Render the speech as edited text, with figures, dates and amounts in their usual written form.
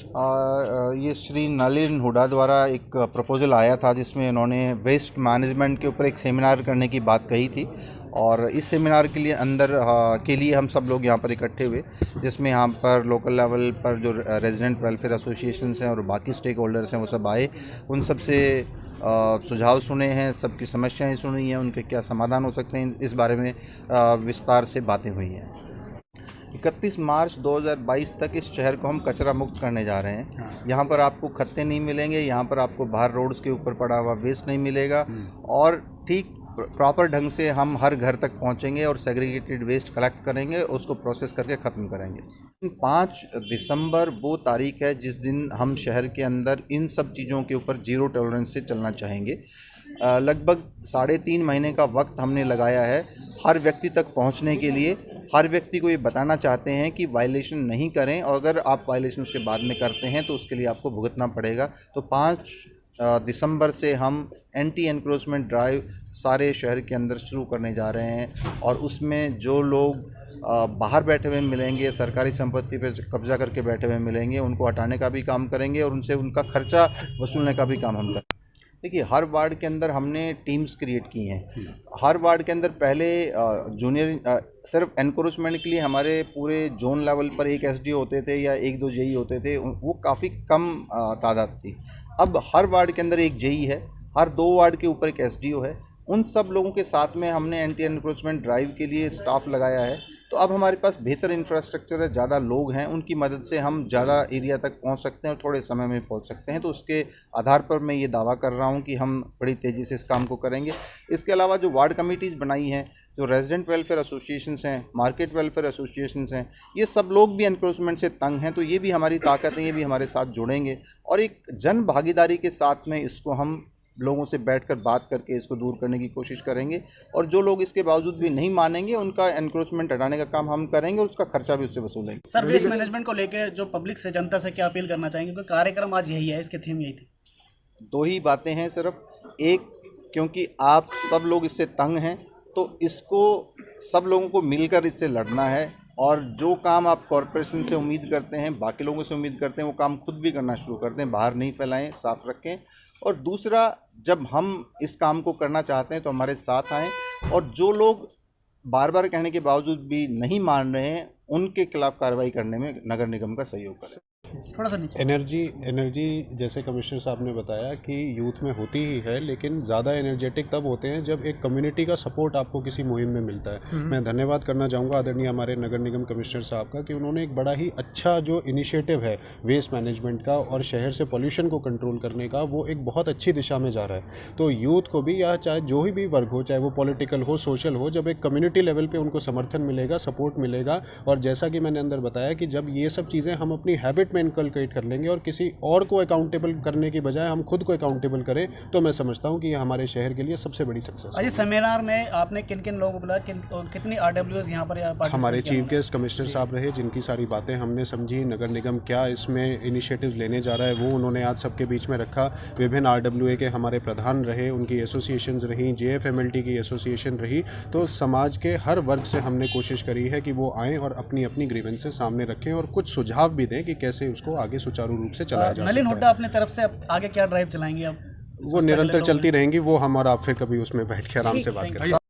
ये श्री नलिन हुड्डा द्वारा एक प्रपोज़ल आया था जिसमें उन्होंने वेस्ट मैनेजमेंट के ऊपर एक सेमिनार करने की बात कही थी और इस सेमिनार के लिए हम सब लोग यहाँ पर इकट्ठे हुए, जिसमें यहाँ पर लोकल लेवल पर जो रेजिडेंट वेलफेयर एसोसिएशंस हैं और बाकी स्टेक होल्डर्स हैं वो सब आए, उन सब से सुझाव सुने हैं, सबकी समस्याएं सुनी हैं, उनके क्या समाधान हो सकते हैं, इस बारे में विस्तार से बातें हुई हैं। 31 मार्च 2022 तक इस शहर को हम कचरा मुक्त करने जा रहे हैं। यहाँ पर आपको खत्ते नहीं मिलेंगे, यहाँ पर आपको बाहर रोड्स के ऊपर पड़ा हुआ वेस्ट नहीं मिलेगा और ठीक प्रॉपर ढंग से हम हर घर तक पहुँचेंगे और सेग्रीगेटेड वेस्ट कलेक्ट करेंगे, उसको प्रोसेस करके ख़त्म करेंगे। 5 दिसंबर वो तारीख है जिस दिन हम शहर के अंदर इन सब चीज़ों के ऊपर जीरो टॉलरेंस से चलना चाहेंगे। लगभग 3.5 महीने का वक्त हमने लगाया है हर व्यक्ति तक पहुंचने के लिए। हर व्यक्ति को ये बताना चाहते हैं कि वायलेशन नहीं करें और अगर आप वायलेशन उसके बाद में करते हैं तो उसके लिए आपको भुगतना पड़ेगा। तो 5 दिसंबर से हम एंटी एनक्रोचमेंट ड्राइव सारे शहर के अंदर शुरू करने जा रहे हैं और उसमें जो लोग बाहर बैठे हुए मिलेंगे, सरकारी संपत्ति पर कब्जा करके बैठे हुए मिलेंगे, उनको हटाने का भी काम करेंगे और उनसे उनका खर्चा वसूलने का भी काम हम करेंगे। देखिए, हर वार्ड के अंदर हमने टीम्स क्रिएट की हैं। हर वार्ड के अंदर पहले सिर्फ एनक्रोचमेंट के लिए हमारे पूरे जोन लेवल पर एक एसडीओ होते थे या 1-2 जेई होते थे, वो काफ़ी कम तादाद थी। अब हर वार्ड के अंदर एक जेई है, हर 2 वार्ड के ऊपर एक एसडीओ है। उन सब लोगों के साथ में हमने एंटी एनक्रोचमेंट ड्राइव के लिए स्टाफ लगाया है। तो अब हमारे पास बेहतर इंफ्रास्ट्रक्चर है, ज़्यादा लोग हैं, उनकी मदद से हम ज़्यादा एरिया तक पहुंच सकते हैं और थोड़े समय में पहुंच सकते हैं। तो उसके आधार पर मैं ये दावा कर रहा हूं कि हम बड़ी तेज़ी से इस काम को करेंगे। इसके अलावा जो वार्ड कमेटीज़ बनाई हैं, जो रेजिडेंट वेलफेयर एसोसिएशंस हैं, मार्केट वेलफेयर एसोसिएशंस हैं, ये सब लोग भी एनक्रोचमेंट से तंग हैं। तो ये भी हमारी ताकत है, ये भी हमारे साथ जुड़ेंगे और एक जन भागीदारी के साथ में इसको हम लोगों से बैठकर बात करके इसको दूर करने की कोशिश करेंगे और जो लोग इसके बावजूद भी नहीं मानेंगे उनका एनक्रोचमेंट हटाने का काम हम करेंगे और उसका खर्चा भी उससे वसूलेंगे। सर, वेस्ट मैनेजमेंट को लेकर जो पब्लिक से, जनता से क्या अपील करना चाहेंगे, क्योंकि कार्यक्रम आज यही है, इसके थीम यही थी। 2 ही बातें हैं सिर्फ। एक, क्योंकि आप सब लोग इससे तंग हैं तो इसको सब लोगों को मिलकर इससे लड़ना है और जो काम आप कॉरपोरेशन से उम्मीद करते हैं, बाकी लोगों से उम्मीद करते हैं, वो काम खुद भी करना शुरू कर दें, बाहर नहीं फैलाएं, साफ रखें। और दूसरा, जब हम इस काम को करना चाहते हैं तो हमारे साथ आएँ और जो लोग बार बार कहने के बावजूद भी नहीं मान रहे हैं उनके खिलाफ कार्रवाई करने में नगर निगम का सहयोग करें। थोड़ा सा नीचे। एनर्जी जैसे कमिश्नर साहब ने बताया कि यूथ में होती ही है, लेकिन ज़्यादा एनर्जेटिक तब होते हैं जब एक कम्युनिटी का सपोर्ट आपको किसी मुहिम में मिलता है। मैं धन्यवाद करना चाहूँगा आदरणीय हमारे नगर निगम कमिश्नर साहब का कि उन्होंने एक बड़ा ही अच्छा जो इनिशिएटिव है वेस्ट मैनेजमेंट का और शहर से पॉल्यूशन को कंट्रोल करने का, वो एक बहुत अच्छी दिशा में जा रहा है। तो यूथ को भी, या चाहे जो भी वर्ग हो, चाहे वो पॉलिटिकल हो, सोशल हो, जब एक कम्युनिटी लेवल पर उनको समर्थन मिलेगा, सपोर्ट मिलेगा और जैसा कि मैंने अंदर बताया कि जब ये सब चीज़ें हम अपनी हैबिट में इनकलकेट कर लेंगे और किसी और को अकाउंटेबल करने की बजाय हम खुद को अकाउंटेबल करें, तो मैं समझता हूं कि ये हमारे शहर के लिए सबसे बड़ी सक्सेस है। आज सेमिनार में आपने किन किन लोगों को बुलाया, कितनी RWS यहाँ पर हमारे चीफ गेस्ट कमिश्नर साहब रहे, जिनकी सारी बातें हमने समझी, नगर निगम क्या इसमें इनिशिएटिव्स लेने जा रहा है वो उन्होंने आज सबके बीच में रखा। विभिन्न RWA के हमारे प्रधान रहे, उनकी एसोसिएशंस रहीं, JFMLT की एसोसिएशन रही। तो समाज के हर वर्ग से हमने कोशिश करी है कि वो आएँ और अपनी अपनी ग्रीवेंसेस सामने रखें और कुछ सुझाव भी दें कि कैसे उसको आगे सुचारू रूप से चलाया जा सकता है। नलिन हुड्डा अपने तरफ से अब आगे क्या ड्राइव चलाएंगे? अब वो निरंतर चलती रहेंगी, वो हम और आप फिर कभी उसमें बैठ के आराम से बात करेंगे।